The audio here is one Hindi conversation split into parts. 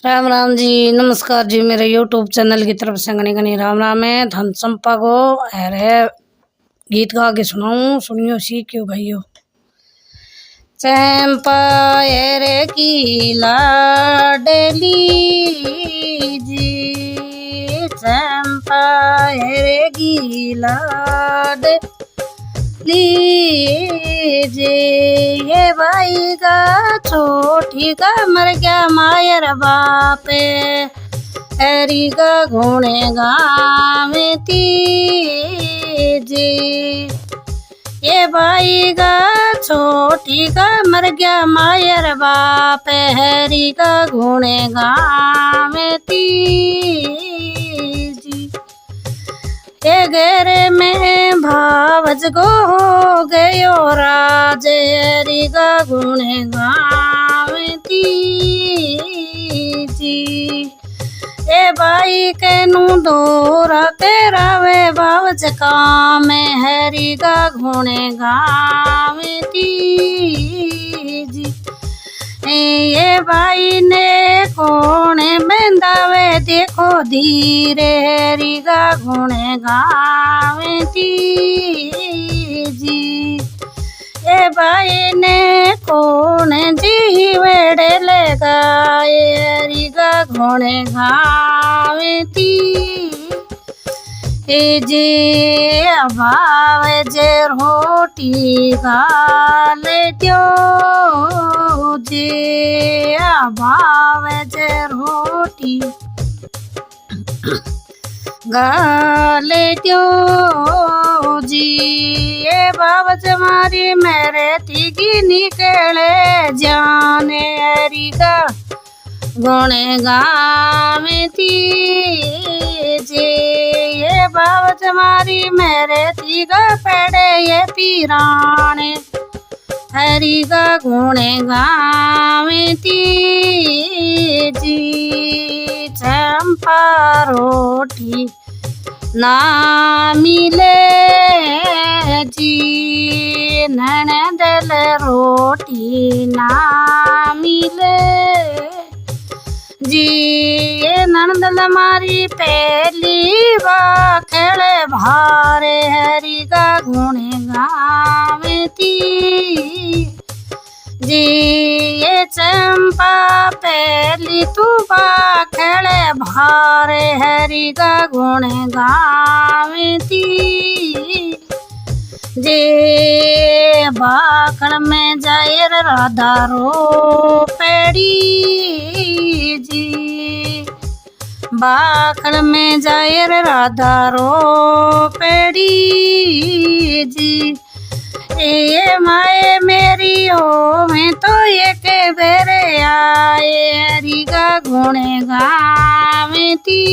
राम राम जी। नमस्कार जी। मेरे यूट्यूब चैनल की तरफ से घनी घनी राम राम है। धन चंपा को अरे गीत गा के सुनाऊं, सुनियो सीखियो भाइयों। चंपा रे की लाडली जी, चंपा रे की लाडली लीजे, ये भाई का छोटी का मर गया मायर बाप, हरी का घोड़े गावे तीजे। ये भाई का छोटी का मर गया मायर बाप, हरी का घोड़े गावे तीजी। ये घेरे में भावज को हो गयो राज, हरी का गुणे गावती जी। ए भाई के नू दोरा तेरा वे भावज काम, हरी का गुणे गावती जी। ये भाई ने कोने बंदावे देखो धीरे, हरी का गुणे गावे जी। ये भाई ने कोने जीवेड़े लगाए, हरी का गुणे गावे जे। अभाव जे रोटी गाल द्यो जे, अभाव जे रोटी गाल द्यो जी। ये बाबत मारी मेरे तिगी निकले जाने, हरी का गुणे गावे जे। ये बाबत मारी मेरे तिगा पड़े ये पीराने, हरी का गुणे गावे जी। चंपा रोटी ना मिले जी, ननदल रोटी ना मिले जी। ये ननदल मारी पहली बाखड़ भारे, हरी का गुणे गावती जी। ये चंपा पहली तू बाखड़ भारे, हरी का गुणे गावती जे। बाखड़ में जाए राधा रो पेड़ी जी, बाखड़ में जाए राधा रो पेड़ी जी। ये माए मेरी हो मैं तो ये के बेरे आए, हरी का गुणे गावती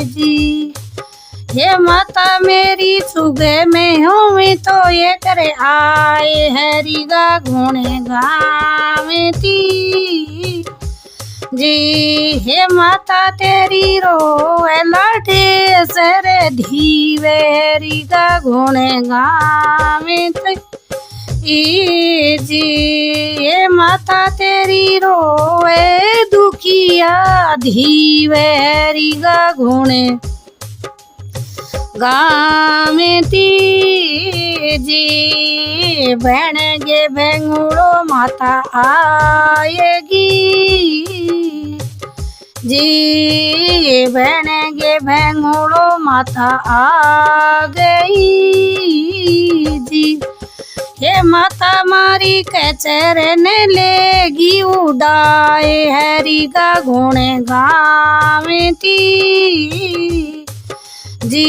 जी। ये माता मेरी सुबह में हो मैं तो ये करे आए, हरी का गुणे गावती जी। हे माता तेरी रोए लाठे सरे धीवे, हरी का गुणे गावती जी। ये माता तेरी रोए दुखिया धीवे, हरी का गुणे गावती जी। बहन गे भेंगुड़ो माता आएगी जी, बहन गे भेंगुड़ो माता आ गई जी। ये माता मारी के चरण लेगी उड़ाए, हरी का गुणे गावती जी।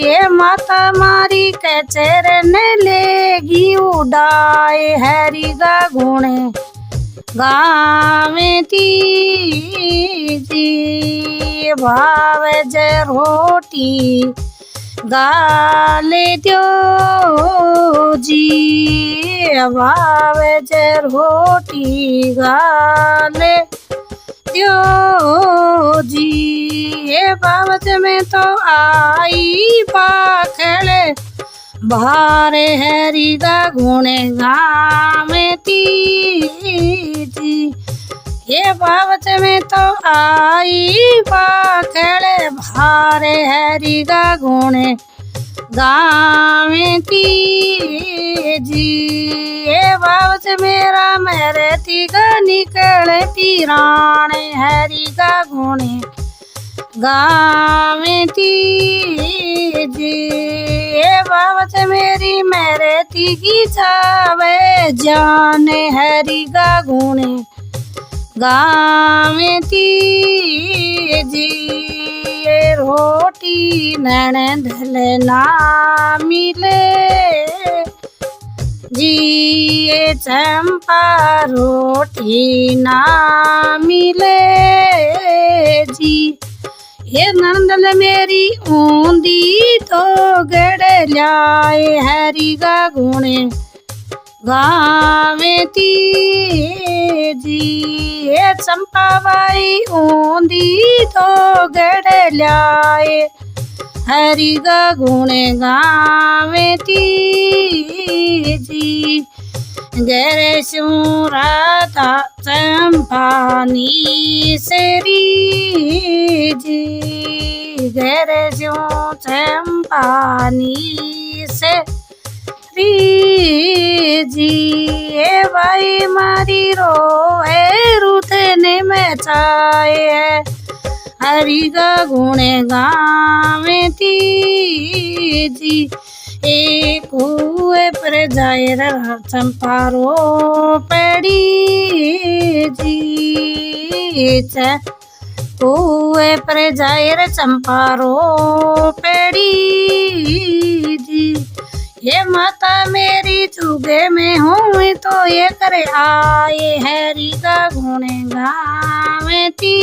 ये माता मारी के चरण लेगी उड़ाए, हरी का गुणे गावती जी। भाव जे रोटी गाल द्यो जी, भाव जे रोटी गाल द्यो जी। ये बाबत में तो आई बाखड़ भारे, हरी का गुणे गावती जी। ये बावच में तो आई बाखड़े भारे हरि का गुणे गावे जी। ये बावच मेरा मेरे तिगा निकले पीराने हरि का गुणे गावे जी। ये बावच मेरी मेरे तिगी जावे जाने हरि का गुणे गावे जी। ये रोटी ननदल ना मिले जी, ये चंपा रोटी ना मिले जी। ये नंदल मेरी ऊंदी तो गड़ लाए हरि का गुणे गावे जी। ये चंपा बाई ऊंदी तो गड़ लाए हरि का गुणे गावे जी। गैर स्यों राधा चंपानी सेरी जी, गैर स्यों चंपानी से जी। ये भाई मारी रोए रुतने में चाहे हरि का गुणे गावे जी। एक कुएं पर जाए चंपा रो पड़ी जी, कुएं पर जाए चंपा रो पड़ी जी। ये माता मेरी चुगे में हूँ तो ये करे आए हरि का गुणे गावे जी।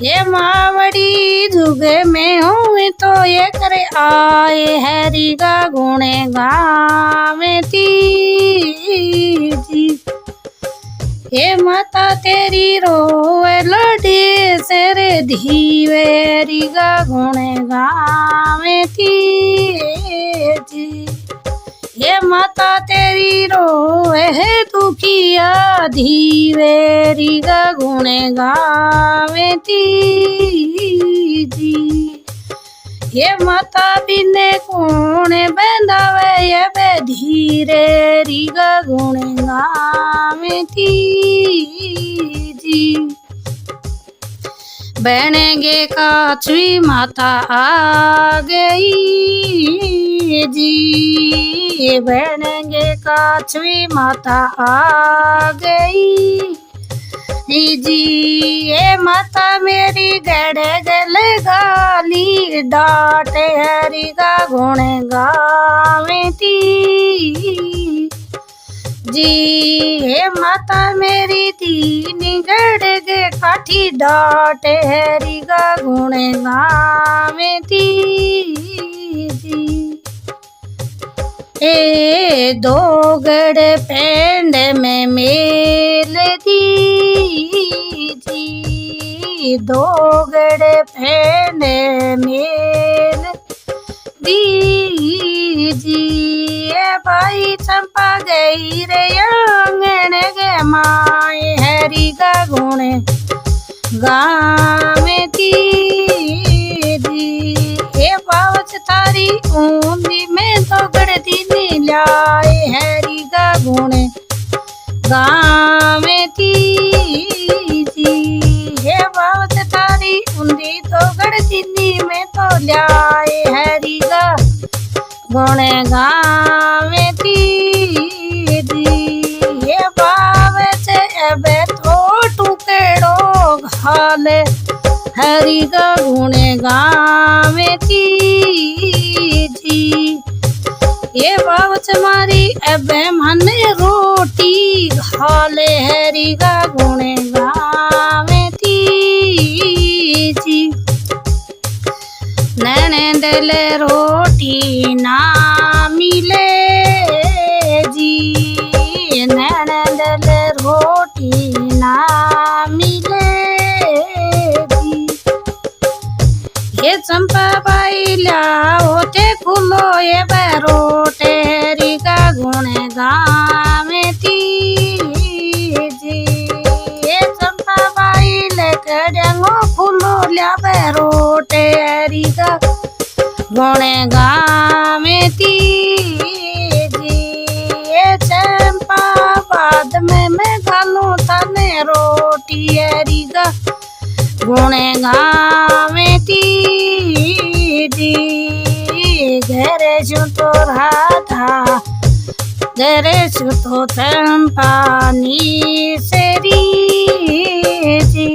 ये मावड़ी जुगे में हूँ तो ये करे आए हरि का गुणे गावे जी। ये माता तेरी रोए लड़े सेरे धीवे हरि का गुणे गावे जी। ये माता तेरी रोए है दुखिया धीवे हरि का गुणे गावे जी। ये माता बिने कोने बंधावे ये बे धीरे हरि का गुणे गावे जी। बहनेंगे काचवी माता आ गई जी, बहनेंगे काचवी माता आ गई जी। ये माता मेरी गड़े गले गाली डांटे हरि का गुणे गावे जी। हे माता मेरी तीन गड़ गे काठी डांटे हरि का गुणे गावे जी। ए दो गड़ पेंड में मेल दी जी, दो गड़ पेंड मेल दी जी। भाई चंपा गई रे आंगन गे माए हरि का गुणे गावे जी। ये बावच तारी ऊंदी में तो गड़ती नी लाए हरि का गुणे गावे जी। ये बावच तारी ऊंदी तो गड़ती नी में तो लाए हरि का गुणे गावे जी। ये बावच एबे तो टुकड़ो घाले हरि का गुणे गावे जी। ये बावच मारी एबे मने रोटी घाले हरि का गुणे गावे जी। नैने दिल रोटी ना मिले जी, नैने दिल रोटी ना मिले जी। ये चंपा बाई होते खुलो ये बैरोटे हरि का गुणे गावे जी। गुण गावे जी। चंपा बाद में मैं घालूं तने रोटी हरी गा गुण गावे जी। घरे छू तो राधा घरे छू तो चंपा सेरी जी।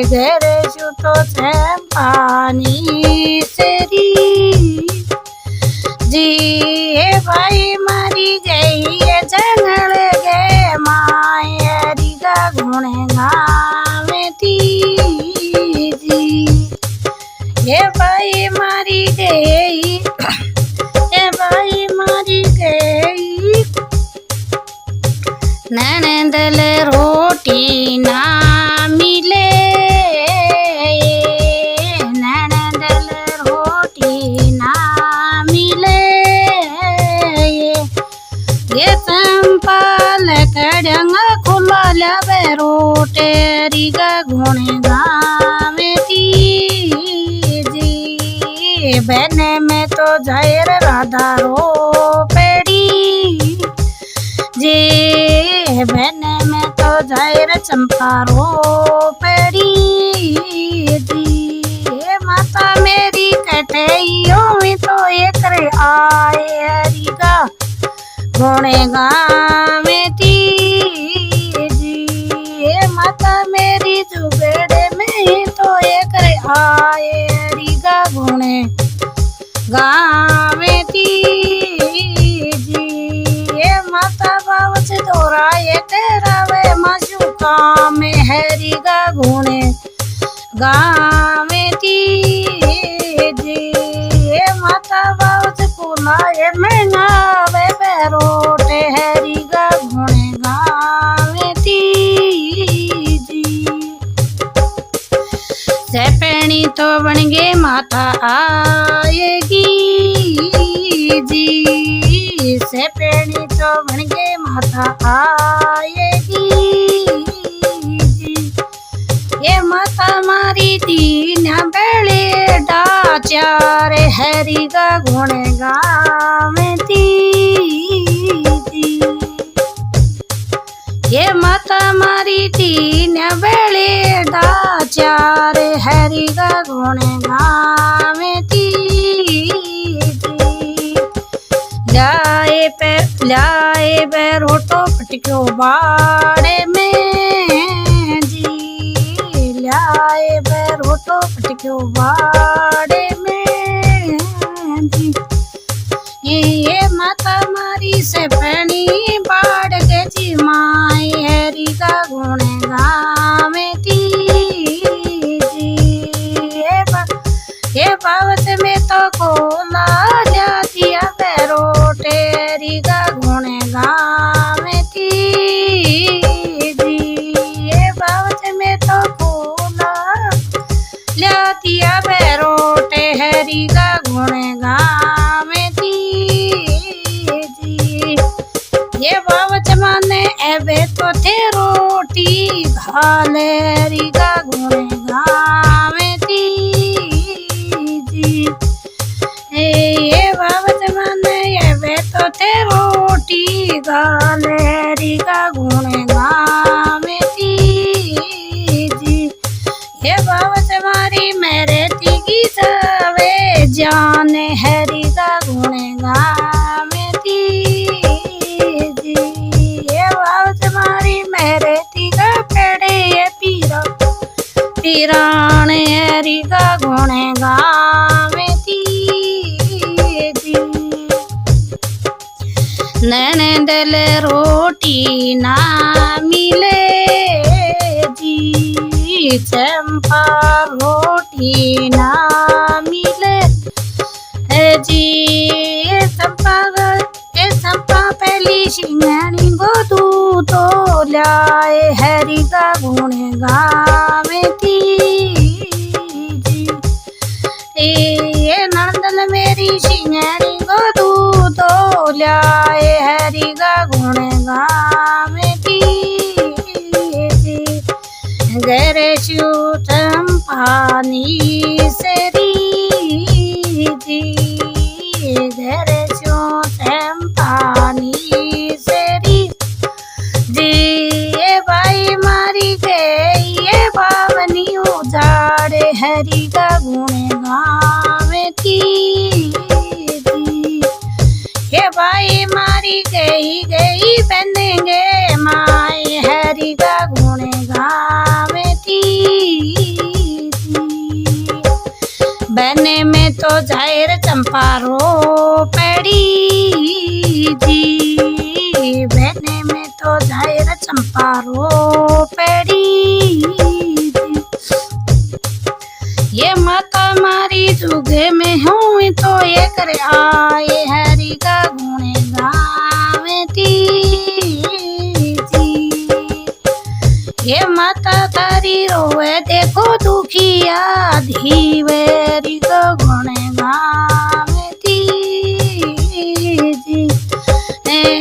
घरे छू तो चंपा सेरी जी। भाई मरी गई है जंगल गए मायरी का गुण गावे जी। ये भाई मारी गई ये भाई मारी गई नैनदल रोटी ना मिले नैनदल रोटी ना मिले। ये चंपा लकड़ंग खुला लबे रोटेरी गा गुण गावे जी। बहने में तो जाहिर राधा रो पेड़ी जी। बहने में तो जाहिर चंपा रो पेड़ी जी। माता मेरी कटैयों में तो एक रे आए हरी का गुण गावे जी। माता मेरी जुगड़े में तो एक रे आए हरी का गुण गावे जी। माता बाबू से तोरा ये तेरावे मशुका में हरी का गुण गावे जी। माता बाबू से कुलाए में गावे बेरोटे हरी का गुण गावे जी। सपेणी तो बन गे माता आएगी जी। सपेणी तो बन गे माता आएगी जी। ये माता मारी दीन बेले डाचार हरी का गुण गावे जी। ये माता मारी दीन बेले डाचार हरी का गुण गावे जी। ल्याए रोटो पटक्यो बाड़े में जी। ल्याए रोटो पटक्यो बाड़े में जी। ये माता मारी से पहनी बाड़ के जी माई हरी का गुण गावे जी। ये बावत में तो कोला जाती रोटे हरी का गुण गावे जी। ये बावत में तो कोला जाती रोटे हरी का गुण गावे जी। ये बावत माने एबे तो थे रोटी घाले हरी का गुण गावे जी। ये बाबत माने ये तो ते रोटी गाले हरी का गुण गावे जी। ये बाबत मारी मेरे तिगी सवे जाने हरी का गुण गावे जी। ये बाबत मारी मेरे तिगा पेड़े ये पीराने हरी का गुण गावे जी। नैनदल रोटी ना मिले जी। चंपा रोटी ना मिले जी। चंपा पहली सिंगनी गो तू तो ल्याए हरी का गुण गावे जी। ये नंदन मेरी सिंगनी गो तू तो ल्याए हरी का गुण गावे जी। घरे छू चंपा सेरी जी। जाहिर चंपा रो पेड़ी जी, बहने में तो जाहिर चंपा रो पेड़ी जी। ये माता मारी जुगे में हूँ तो ये करे आए हरि का गुणे गावेती जी। ये माता तारी रोवे देखो दुखिया धीवेरी को गुणे गावेती जी।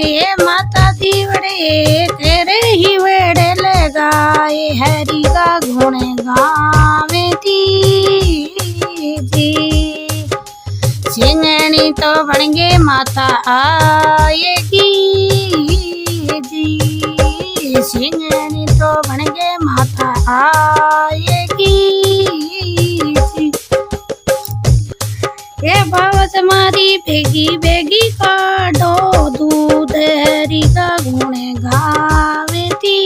ये माता दीवड़े तेरे ही वेड़े लगाए हरि का गुणे गावेती जी। सिंगनी तो बनगे माता आएगी जी, सिंगनी तो बनगे माता आएगी जी। ये बाबत मारी बेगी बेगी काटो दूध हरि का गुणे गावेती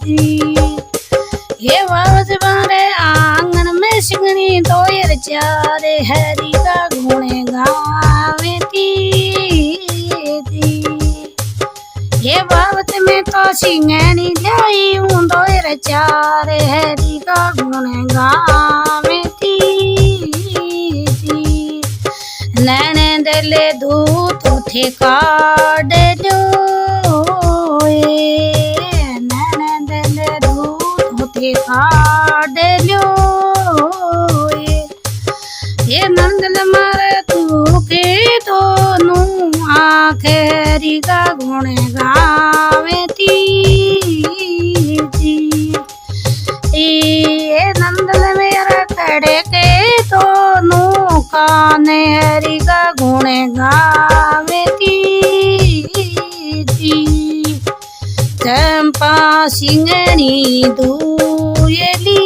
जी। ये बाबत मारे आंगन में सिंगनी तो ये चारे हरि का गुणे गावेती जी। ये बाबत में तो सिंगनी लाई हूँ तो ये चारे हरि का गुणे गावेती जी। नैने दले दूत थे काट जो, नैने दले दूत थे काट लो। ये नंदल मारे तू के दोनों आखिरी का गुण गावेती जी। ये नंदल मेरा कड़े के दोनों काने हरि का गुण गावेती जी। चंपा सिंगनी दूयली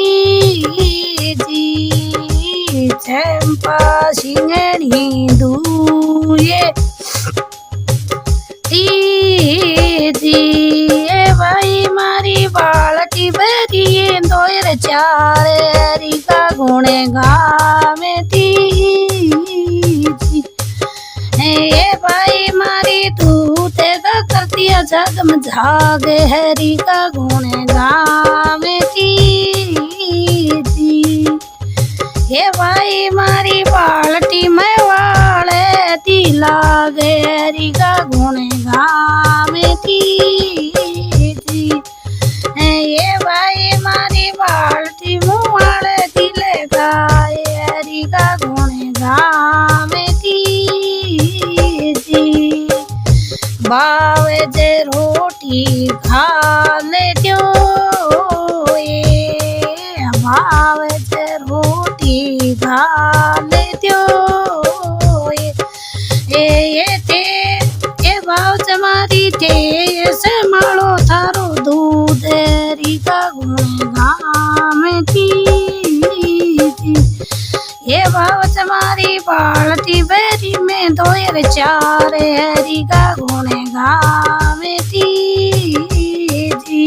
जी, चंपा सिंगनी दूये जी। भाई मारी बालटी बरिए दोयर चारे हरि का गुणे गावेती जी। ये भाई मारी दूते का करतिया जगम जागे हरि का गुणे गावेती जी। ये भाई मारी बाल्टी में वाले ती लागे हरि का गुणे गावेती जी। ये भाई मारी बाल्टी मुँह वाले दिले गाए हरि का गुणे गावेती जी। बावे जे रोटी खा ले जो, ये बावे जे रोटी खा ले जो। ये थे ये भाव जमारी थे ऐसे मालो थारो दूध हरि का गुण गावेती जी। ये भाव जमारी बाल्टी बेरी में दोयर चारे हरि का गुण गावेती जी।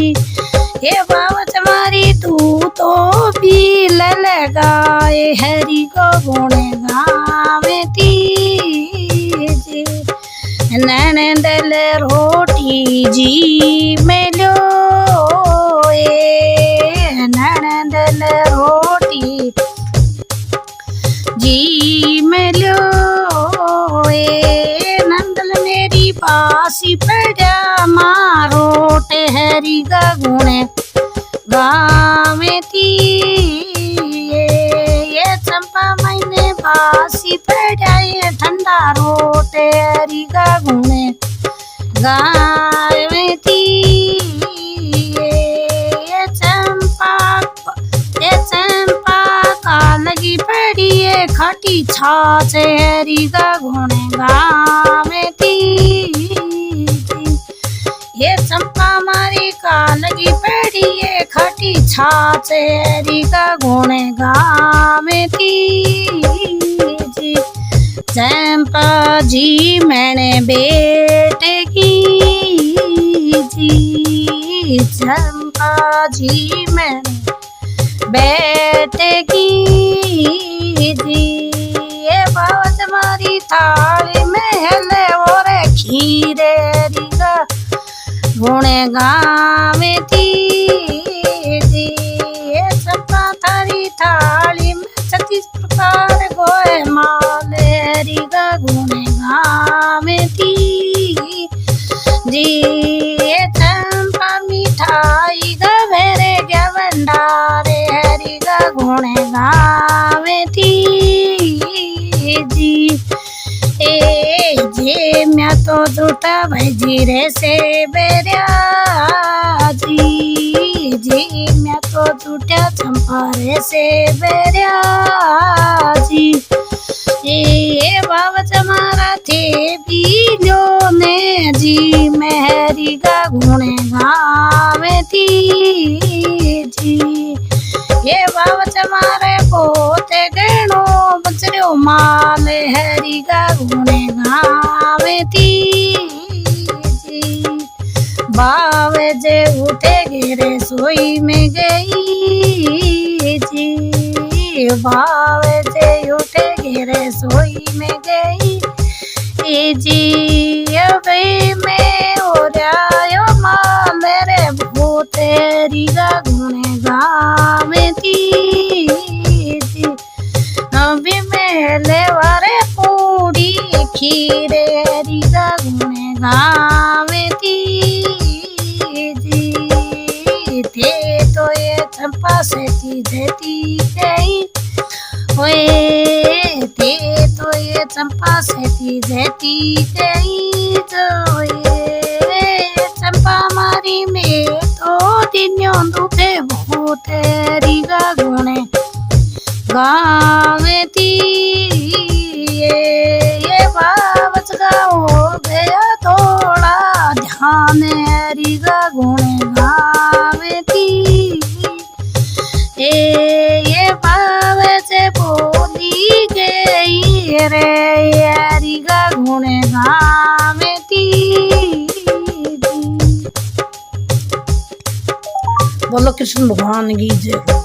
ये भाव जमारी तू तो भी लगाए हरि को गुण गावेती जी। नैन दल रोटी जी में लो, नैन दल रोटी जी में लो। नंदल मेरी बासी पड़ा मारो हरि का गुण गावेती। ये चंपा मैंने बासी पड़ाए ठंडा रोटे हरि का गुण गावेती। ये चंपा का लगी पड़ी है खटी छाछ हरि का गुण गावेती। ये चंपा मारी का लगी पड़ी है खटी छाछ हरि का गुण गावेती जी। चंपा जी मैंने बेटे की जी, चंपा जी मैंने बेटे की जी। थाली में हेले और खीरे री गा गुणे गावे ती जी। चंपा थारी थाली में 36 प्रकार गोए माले री गा गुणे गावे ती जी। चंपा मिठाई गा भेरे क्या भंडारे हरी गा गुणे गावे थी जी। ए जे मैं तो झूठा भजी रे से बेरिया जी। जी मैं तो झूठा चंपा रे से बेरिया जी। ए बाबा चमारा थे पीलो ने जी मेहरी गा गुणे गावे थी जी। ये बाबा चमारे पोते गणो बचड़ो माल हरी गा गुणे गावे थी जी। बावे जे उठे गिरे सोई में गई जी। बावे जे उठे गिरे सोई में गई जी। अभी मैं ओरायो माँ मेरे भूतेरी गा गुणे गावे थी जी। अभी मैं लेवारे पूरी खीरे री गा गुणे गावे थी जी। थे तो ये चंपा से देती गई ओए थे तो ये चंपा से देती गई जो ये चंपा मारी में तो दिनों दुखे बहुत री गा गुणे गावे थी। ये बाबच गाओ गया थोड़ा ध्यान री गा गुणे गावे थी। ये बाबे से बोली गई रे यारी गा गुणे गावे थी। बोलो कृष्ण भगवान की जय।